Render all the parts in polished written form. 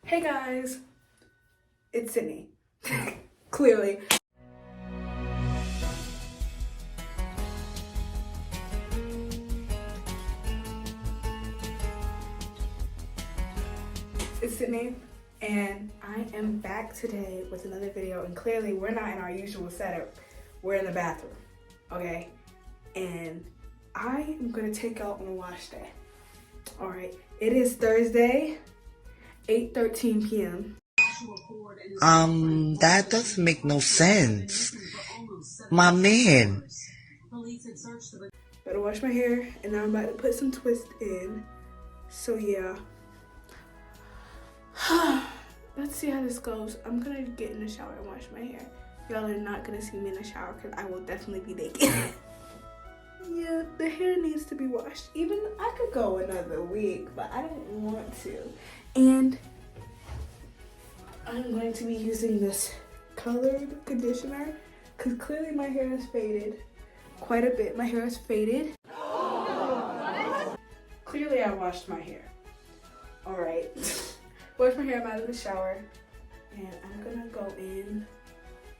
Hey guys, it's Sydney. Clearly. It's Sydney, and I am back today with another video, and clearly we're not in our usual setup. We're in the bathroom, okay? And I am gonna take out on a wash day. All right, it is Thursday, 8:13 p.m. That doesn't make no sense. My man. Better wash my hair, and now I'm about to put some twist in. So yeah. Let's see how this goes. I'm gonna get in the shower and wash my hair. Y'all are not gonna see me in the shower because I will definitely be naked. Yeah, the hair needs to be washed. Even I could go another week, but I don't want to. And I'm going to be using this colored conditioner because clearly my hair is faded quite a bit. My hair is faded. Clearly I washed my hair. All right. Wash my hair, I'm out of the shower. And I'm gonna go in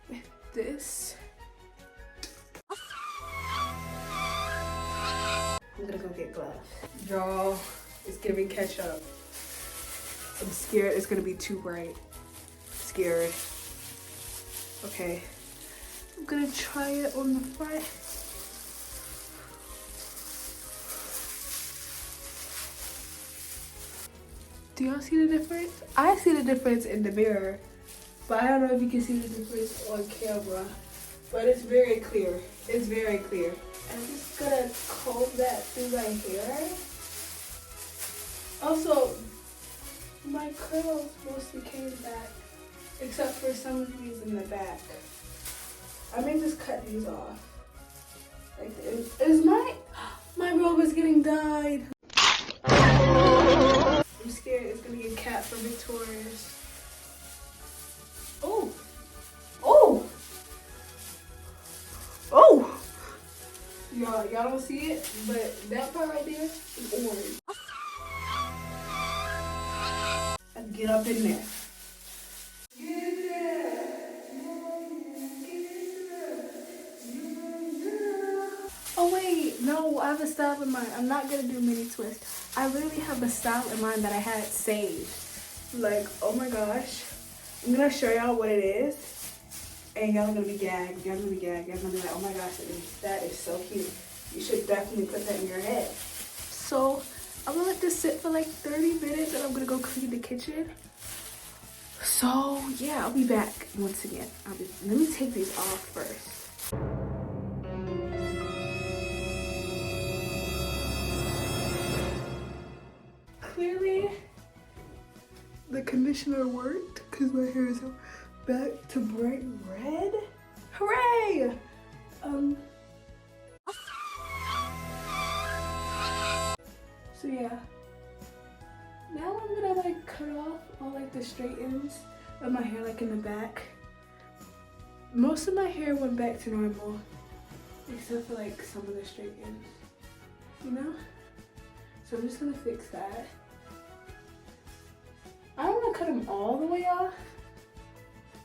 with this. I'm gonna go get gloves. Y'all, it's giving ketchup. I'm scared it's gonna be too bright. Scared. Okay. I'm gonna try it on the front. Do y'all see the difference? I see the difference in the mirror, but I don't know if you can see the difference on camera. But it's very clear. It's very clear. I'm just gonna comb that through my hair. Also, my curls mostly came back, except for some of these in the back. I may just cut these off. Like, is my robe is getting dyed. I'm scared it's gonna get cat for Victoria's. Oh! Oh! Oh! Y'all don't see it, but that part right there is orange. Let's get up in there. Get in there! Oh wait, no, I have a style in mind. I'm not gonna do mini twist. I literally have a style in mind that I had saved. Like, oh my gosh. I'm gonna show y'all what it is. And y'all are gonna be gagged. Y'all gonna be gagged. Y'all gonna be like, oh my gosh, that is so cute. You should definitely put that in your head. So I'm gonna let this sit for like 30 minutes and I'm gonna go clean the kitchen. So yeah, I'll be back once again. Let me take these off first. Clearly, the conditioner worked because my hair is back to bright red. Hooray! So yeah, now I'm gonna like cut off all like the straight ends of my hair, like in the back. Most of my hair went back to normal, except for like some of the straight ends, you know? So I'm just gonna fix that. I don't wanna cut them all the way off,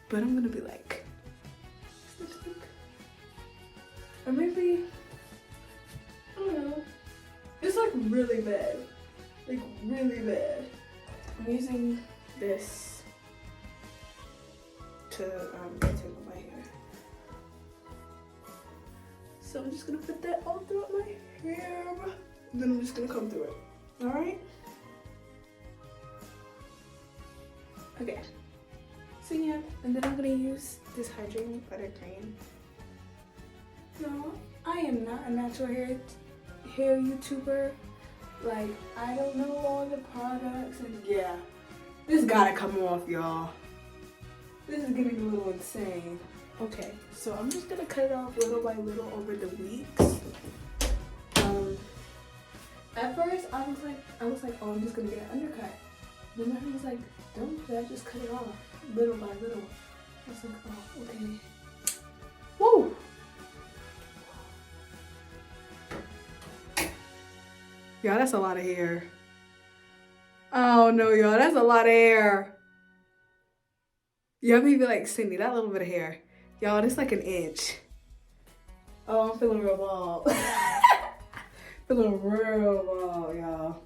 but I'm gonna be like, or maybe, I don't know. It's like really bad, like really bad. I'm using this to detangle my hair. So I'm just gonna put that all throughout my hair. And then I'm just gonna comb through it, all right? Okay, so yeah, and then I'm gonna use this hydrating buttercream. No, I am not a natural hair YouTuber. Like, I don't know all the products, and yeah, this gotta come off, y'all. This is getting a little insane. Okay, so I'm just gonna cut it off little by little over the weeks. At first, I was like, oh, I'm just gonna get an undercut. Then my friend was like, don't do that, just cut it off little by little. I was like, oh, okay. Woo! Y'all, that's a lot of hair. Oh no, y'all, that's a lot of hair. Y'all may be like, Sydney, that little bit of hair. Y'all, that's like an inch. Oh, I'm feeling real bald. Feeling real bald, y'all.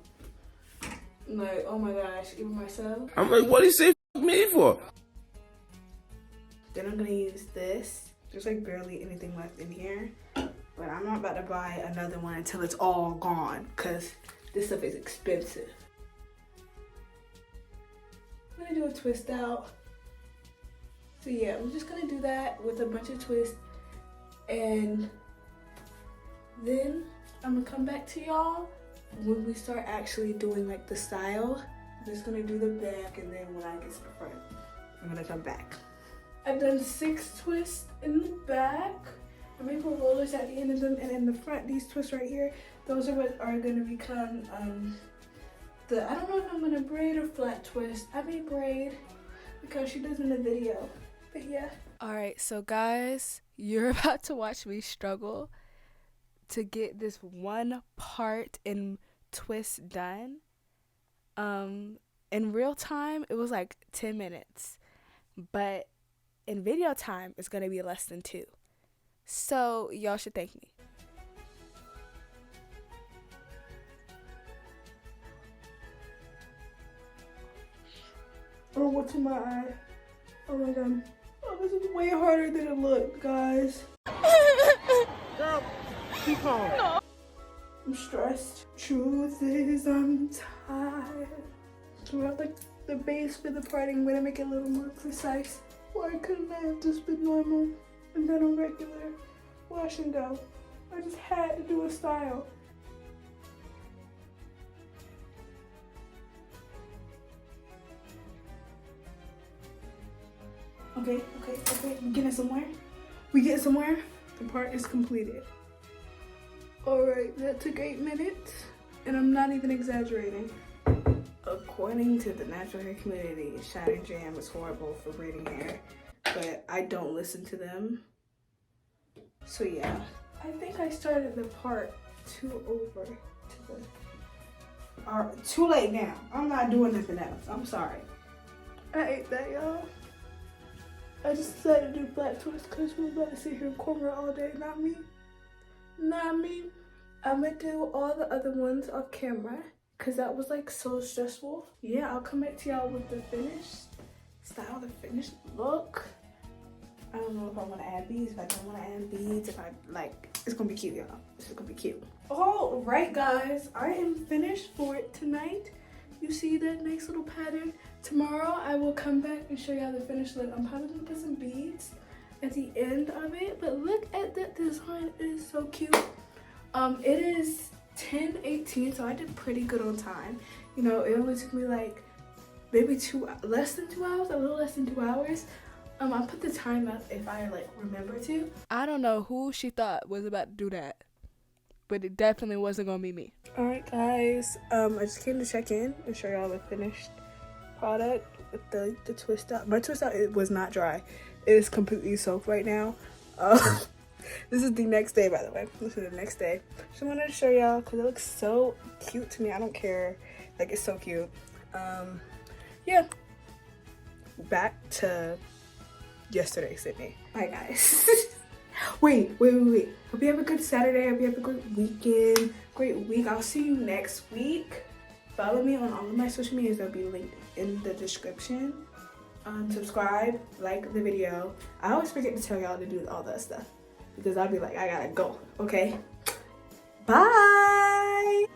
Like, oh my gosh, even myself. I'm like, what do you say me for? Then I'm gonna use this. There's like barely anything left in here. But I'm not about to buy another one until it's all gone, because this stuff is expensive. I'm gonna do a twist out. So yeah, I'm just gonna do that with a bunch of twists. And then I'm gonna come back to y'all when we start actually doing like the style. I'm just gonna do the back, and then when I get to the front, I'm gonna come back. I've done 6 twists in the back. I made put rollers at the end of them, and in the front, these twists right here, those are what are gonna become I don't know if I'm gonna braid or flat twist. I may braid because she does in the video, but yeah. All right, so guys, you're about to watch me struggle to get this one part in twist done. In real time, it was like 10 minutes, but in video time, it's gonna be less than 2. So y'all should thank me. Oh, what's in my eye? Oh my god. Oh, this is way harder than it looked, guys. Girl, keep calm. No. I'm stressed. Truth is, I'm tired. Throughout the base for the parting, I'm gonna make it a little more precise. Why couldn't I have just been normal and then a regular wash and go? I just had to do a style. Okay, we getting somewhere. We getting somewhere. The part is completed. Alright, that took 8 minutes, and I'm not even exaggerating. According to the natural hair community, Shine Jam is horrible for braiding hair, but I don't listen to them. So yeah, I think I started the part too late now. I'm not doing nothing else. I'm sorry. I hate that, y'all. I just decided to do flat twist because we're about to sit here and corner all day. Not me. Not me. I'm gonna do all the other ones off camera because that was like so stressful. Yeah, I'll come back to y'all with the finished style, the finished look. I don't know if I want to add beads, if I don't want to add beads, if I like, it's gonna be cute, y'all. This is gonna be cute. All right, guys, I am finished for tonight. You see that nice little pattern. Tomorrow I will come back and show y'all the finished look. I'm probably gonna put some beads at the end of it, but look at that design. It is so cute. It is 10:18, so I did pretty good on time. You know, it only took me like maybe less than 2 hours, a little less than 2 hours. I'll put the time up if I like remember to. I don't know who she thought was about to do that, but it definitely wasn't gonna be me. All right, guys. I just came to check in and show y'all the finished product with the twist out. My twist out, it was not dry. It is completely soaked right now. This is the next day, by the way. This is the next day. Just wanted to show y'all because it looks so cute to me. I don't care. Like, it's so cute. Yeah. Back to yesterday, Sydney. Bye, guys. Wait. Hope you have a good Saturday. Hope you have a great weekend. Great week. I'll see you next week. Follow me on all of my social medias. They'll be linked in the description. Subscribe, like the video. I always forget to tell y'all to do all that stuff because I'll be like, I gotta go. Okay? Bye!